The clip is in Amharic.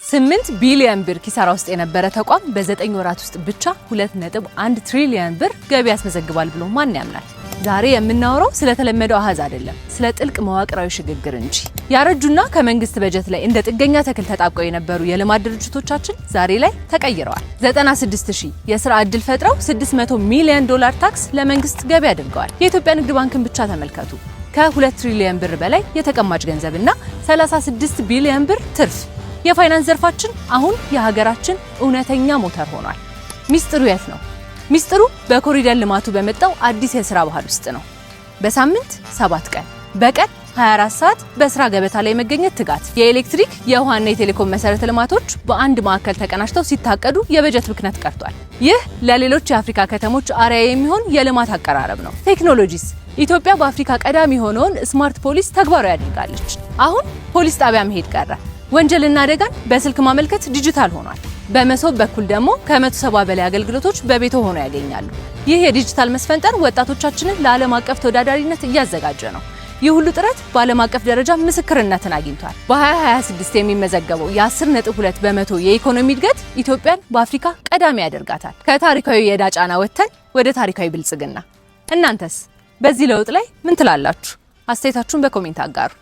8 ቢሊዮን ብር ኪሳራ ውስጥ የነበረ ተቋም በ9 ወራት ውስጥ ብቻ 2.1 ትሪሊዮን ብር ገቢ ያስመዘግባል ብሎ ማን ያምናል? ዛሬ የምናወራው ስለተለመደው አሃዝ አይደለም፣ ስለ ጥልቅ መዋቅራዊ ሽግግር እንጂ። ያረጁና ከመንግስት በጀት ላይ እንደ ጥገኛ ተክል ተጣብቀው የነበሩ የልማት ድርጅቶቻችን ዛሬ ላይ ተቀይረዋል። 96000 የሥራ ዕድል ፈጥረው 600 ሚሊዮን ዶላር ታክስ ለመንግስት ገቢ አድርገዋል። የኢትዮጵያ ንግድ ባንክን ብቻ ተመልከቱ። ከ2 ትሪሊዮን ብር በላይ የተቀማጭ ገንዘብና 36 ቢሊዮን ብር ትርፍ። የፋይናንስ ዘርፋችን አሁን የሀገራችን እውነተኛ ሞተር ሆኗል። ሚስጥሩ የት ነው? ሚስጥሩ በኮሪደር ልማቱ በመጣው አዲስ የሥራ ባህል ውስጥ ነው። በሳምንት 7 ቀን በቀን 24 ሰዓት በስራ ገበታ ላይ መገኘት ትጋት። የኤሌክትሪክ የውሃና የቴሌኮም መሰረተ ልማቶች በአንድ ማዕከል ተቀናጅተው ሲታቀዱ የበጀት ብክነት ቀርቷል። ይህ ለሌሎች የአፍሪካ ከተሞች አርአያ የሚሆን የልማት አቀራረብ ነው። ቴክኖሎጂስ ኢትዮጵያ በአፍሪካ ቀዳሚ የሆነውን ስማርት ፖሊስ ተግባራዊ አድርጋለች። አሁን ፖሊስ ጣቢያ መሄድ ቀረ። ወንጀልና አደጋን በስልክ ማመልከት ዲጂታል ሆኗል። በመሶብ በኩል ደግሞ ከ170 በላይ አገልግሎቶች በቤቶ ሆነው ያገኛሉ። ይህ የዲጂታል መስፈንጠር ወጣቶቻችንን ለዓለም አቀፍ ተወዳዳሪነት እያዘጋጀ ነው። ይህ ሁሉ ጥረት በዓለም አቀፍ ደረጃ ምስክርነትን አግኝቷል። በ2026 የሚመዘገበው የ10.2 በመቶ የኢኮኖሚ እድገት ኢትዮጵያን በአፍሪካ ቀዳሚ ያደርጋታል። ከታሪካዊ የዕዳ ጫና ወጥተን ወደ ታሪካዊ ብልጽግና። እናንተስ በዚህ ለውጥ ላይ ምን ትላላችሁ? አስተያየታችሁን በኮሜንት አጋሩ።